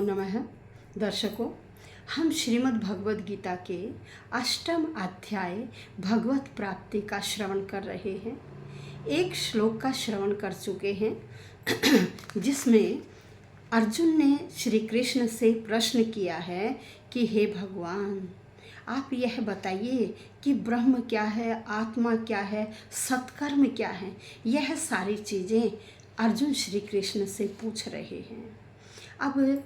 नमः। दर्शकों, हम श्रीमद् भगवद गीता के 8वें अध्याय भगवत प्राप्ति का श्रवण कर रहे हैं। एक श्लोक का श्रवण कर चुके हैं जिसमें अर्जुन ने श्री कृष्ण से प्रश्न किया है कि हे भगवान, आप यह बताइए कि ब्रह्म क्या है, आत्मा क्या है, सत्कर्म क्या है। यह सारी चीज़ें अर्जुन श्री कृष्ण से पूछ रहे हैं। अब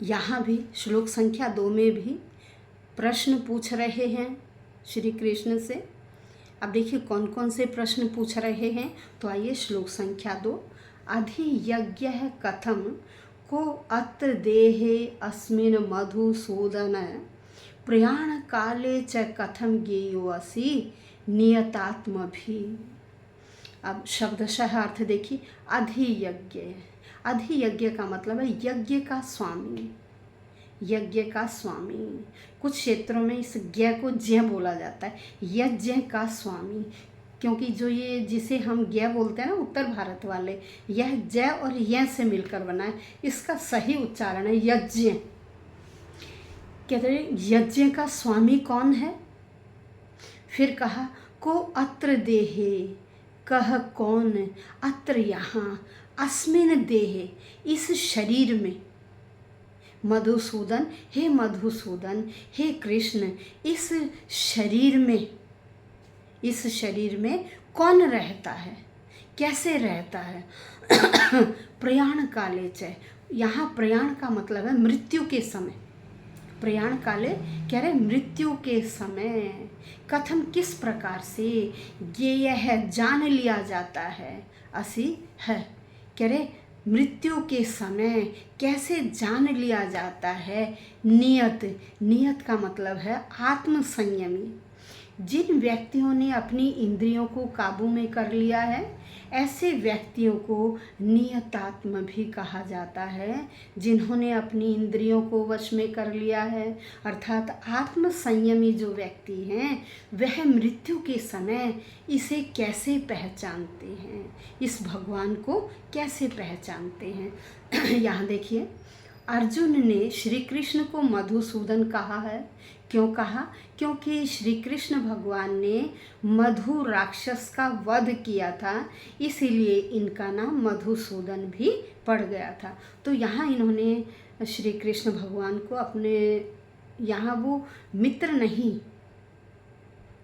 यहाँ भी श्लोक संख्या 2 में भी प्रश्न पूछ रहे हैं श्री कृष्ण से। अब देखिए कौन कौन से प्रश्न पूछ रहे हैं, तो आइए श्लोक संख्या 2। अधियज्ञः कथम को अत्र देहे अस्मिन् मधुसूदन प्रयाण काले च कथम ज्ञेयोऽसि नियतात्मभि। अब शब्दशः अर्थ देखिए। अधियज्ञ, अधियज्ञ का मतलब है यज्ञ का स्वामी, यज्ञ का स्वामी। कुछ क्षेत्रों में इस ज्ञ को ज्ञ बोला जाता है, यज्ञ का स्वामी, क्योंकि जो ये जिसे हम ज्ञ बोलते हैं ना उत्तर भारत वाले, यह ज और य से मिलकर बना है। इसका सही उच्चारण है यज्ञ। कहते हैं यज्ञ का स्वामी कौन है। फिर कहा को अत्र देहे, कह कौन, अत्र यहाँ, अस्मिन् देहे इस शरीर में, मधुसूदन हे मधुसूदन, हे कृष्ण इस शरीर में, इस शरीर में कौन रहता है, कैसे रहता है। प्रयाण काले च, यहाँ प्रयाण का मतलब है मृत्यु के समय। प्रयाण काले कह रहे मृत्यु के समय, कथम किस प्रकार से, ज्ञेय है जान लिया जाता है, असी है कह रहे मृत्यु के समय कैसे जान लिया जाता है। नियत, नियत का मतलब है आत्म संयमी। जिन व्यक्तियों ने अपनी इंद्रियों को काबू में कर लिया है, ऐसे व्यक्तियों को नियतात्म भी कहा जाता है। जिन्होंने अपनी इंद्रियों को वश में कर लिया है, अर्थात आत्म संयमी जो व्यक्ति हैं, वह मृत्यु के समय इसे कैसे पहचानते हैं, इस भगवान को कैसे पहचानते हैं। यहाँ देखिए अर्जुन ने श्री कृष्ण को मधुसूदन कहा है। क्यों कहा? क्योंकि श्री कृष्ण भगवान ने मधु राक्षस का वध किया था, इसीलिए इनका नाम मधुसूदन भी पड़ गया था। तो यहाँ इन्होंने श्री कृष्ण भगवान को अपने, यहाँ वो मित्र नहीं,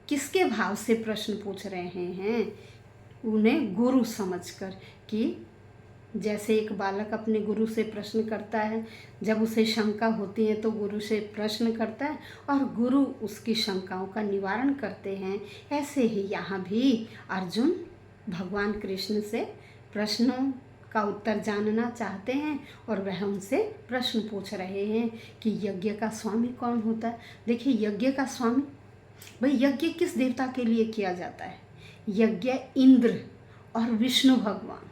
किसके भाव से प्रश्न पूछ रहे हैं, उन्हें गुरु समझकर। कि जैसे एक बालक अपने गुरु से प्रश्न करता है, जब उसे शंका होती है तो गुरु से प्रश्न करता है और गुरु उसकी शंकाओं का निवारण करते हैं, ऐसे ही यहाँ भी अर्जुन भगवान कृष्ण से प्रश्नों का उत्तर जानना चाहते हैं और वह उनसे प्रश्न पूछ रहे हैं कि यज्ञ का स्वामी कौन होता है। देखिए यज्ञ का स्वामी, भाई यज्ञ किस देवता के लिए किया जाता है। यज्ञ इंद्र और विष्णु भगवान,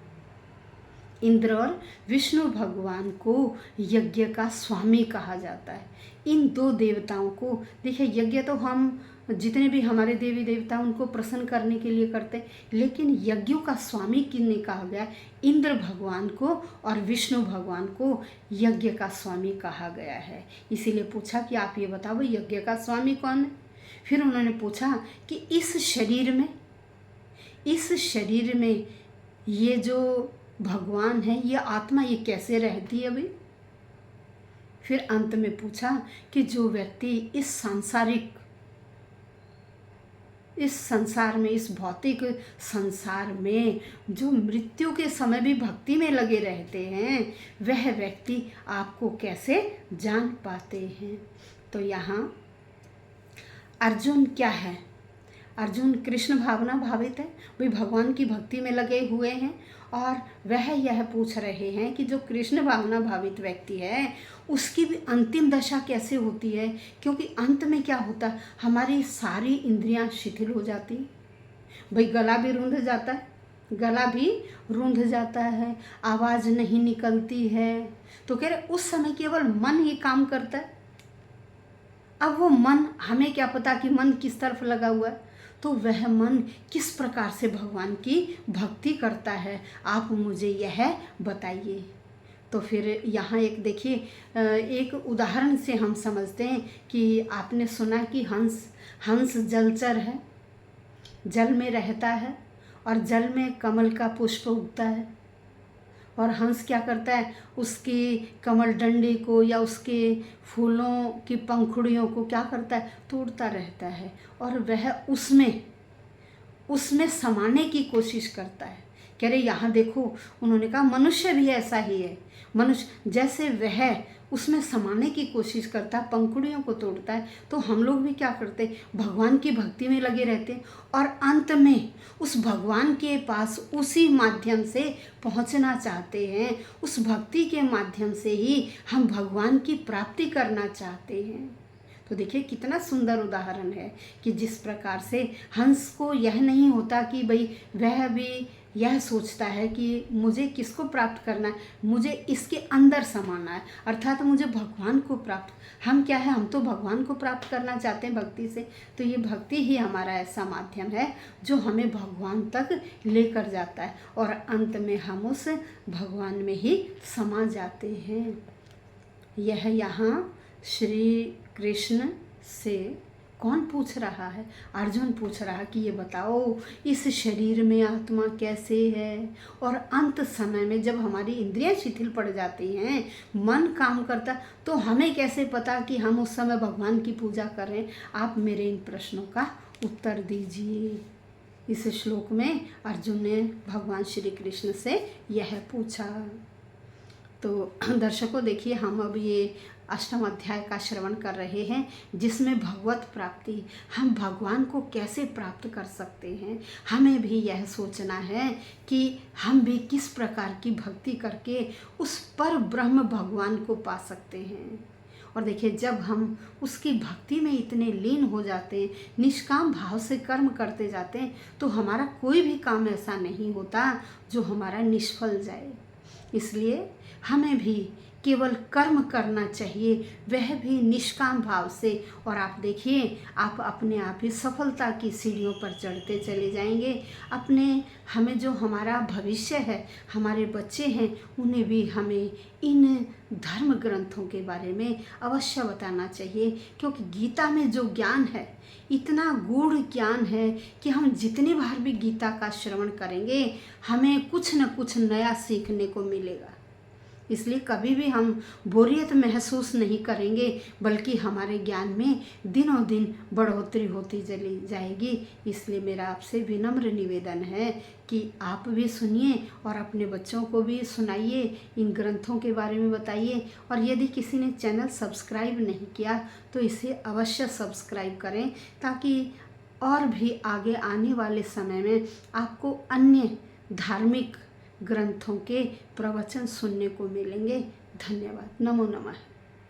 इंद्र और विष्णु भगवान को यज्ञ का स्वामी कहा जाता है। इन दो देवताओं को देखिए, यज्ञ तो हम जितने भी हमारे देवी देवता उनको प्रसन्न करने के लिए करते हैं, लेकिन यज्ञों का स्वामी किन्हें कहा गया, इंद्र भगवान को और विष्णु भगवान को यज्ञ का स्वामी कहा गया है। इसीलिए पूछा कि आप ये बताओ यज्ञ का स्वामी कौन है। फिर उन्होंने पूछा कि इस शरीर में, इस शरीर में ये जो भगवान है, ये आत्मा, ये कैसे रहती है अभी। फिर अंत में पूछा कि जो व्यक्ति इस सांसारिक, इस संसार में, इस भौतिक संसार में जो मृत्यु के समय भी भक्ति में लगे रहते हैं, वह व्यक्ति आपको कैसे जान पाते हैं। तो यहाँ अर्जुन क्या है, अर्जुन कृष्ण भावना भावित है, वे भगवान की भक्ति में लगे हुए हैं और वह यह पूछ रहे हैं कि जो कृष्ण भावना भावित व्यक्ति है उसकी भी अंतिम दशा कैसे होती है। क्योंकि अंत में क्या होता है, हमारी सारी इंद्रियां शिथिल हो जाती, भाई गला भी रूंध जाता है, गला भी रूंध जाता है, आवाज़ नहीं निकलती है। तो कह रहे उस समय केवल मन ही काम करता है। अब वो मन, हमें क्या पता कि मन किस तरफ लगा हुआ है, तो वह मन किस प्रकार से भगवान की भक्ति करता है, आप मुझे यह बताइए। तो फिर यहाँ एक देखिए, एक उदाहरण से हम समझते हैं कि आपने सुना कि हंस जलचर है, जल में रहता है और जल में कमल का पुष्प उगता है। और हंस क्या करता है, उसकी कमल डंडी को या उसके फूलों की पंखुड़ियों को क्या करता है, तोड़ता रहता है और वह उसमें समाने की कोशिश करता है। कह रहे यहाँ देखो, उन्होंने कहा मनुष्य भी ऐसा ही है। मनुष्य जैसे वह उसमें समाने की कोशिश करता है, पंखुड़ियों को तोड़ता है, तो हम लोग भी क्या करते हैं, भगवान की भक्ति में लगे रहते हैं और अंत में उस भगवान के पास उसी माध्यम से पहुंचना चाहते हैं। उस भक्ति के माध्यम से ही हम भगवान की प्राप्ति करना चाहते हैं। तो देखिए कितना सुंदर उदाहरण है कि जिस प्रकार से हंस को यह नहीं होता कि भाई वह भी यह सोचता है कि मुझे किसको प्राप्त करना है, मुझे इसके अंदर समाना है, अर्थात मुझे भगवान को प्राप्त, हम क्या है, हम तो भगवान को प्राप्त करना चाहते हैं भक्ति से। तो ये भक्ति ही हमारा ऐसा माध्यम है जो हमें भगवान तक लेकर जाता है और अंत में हम उस भगवान में ही समा जाते हैं। यह यहाँ श्री कृष्ण से कौन पूछ रहा है, अर्जुन पूछ रहा है कि ये बताओ इस शरीर में आत्मा कैसे है, और अंत समय में जब हमारी इंद्रियां शिथिल पड़ जाती हैं, मन काम करता, तो हमें कैसे पता कि हम उस समय भगवान की पूजा कर रहे हैं। आप मेरे इन प्रश्नों का उत्तर दीजिए। इस श्लोक में अर्जुन ने भगवान श्री कृष्ण से यह पूछा। तो दर्शकों देखिए, हम अब ये अष्टम अध्याय का श्रवण कर रहे हैं जिसमें भगवत प्राप्ति, हम भगवान को कैसे प्राप्त कर सकते हैं। हमें भी यह सोचना है कि हम भी किस प्रकार की भक्ति करके उस पर ब्रह्म भगवान को पा सकते हैं। और देखिए, जब हम उसकी भक्ति में इतने लीन हो जाते हैं, निष्काम भाव से कर्म करते जाते हैं, तो हमारा कोई भी काम ऐसा नहीं होता जो हमारा निष्फल जाए। इसलिए हमें भी केवल कर्म करना चाहिए, वह भी निष्काम भाव से। और आप देखिए, आप अपने आप ही सफलता की सीढ़ियों पर चढ़ते चले जाएंगे। हमें जो हमारा भविष्य है, हमारे बच्चे हैं, उन्हें भी हमें इन धर्म ग्रंथों के बारे में अवश्य बताना चाहिए, क्योंकि गीता में जो ज्ञान है, इतना गूढ़ ज्ञान है कि हम जितनी बार भी गीता का श्रवण करेंगे, हमें कुछ न कुछ नया सीखने को मिलेगा। इसलिए कभी भी हम बोरियत महसूस नहीं करेंगे, बल्कि हमारे ज्ञान में दिनों दिन बढ़ोतरी होती चली जाएगी। इसलिए मेरा आपसे विनम्र निवेदन है कि आप भी सुनिए और अपने बच्चों को भी सुनाइए, इन ग्रंथों के बारे में बताइए। और यदि किसी ने चैनल सब्सक्राइब नहीं किया तो इसे अवश्य सब्सक्राइब करें, ताकि और भी आगे आने वाले समय में आपको अन्य धार्मिक ग्रंथों के प्रवचन सुनने को मिलेंगे। धन्यवाद। नमो नमः।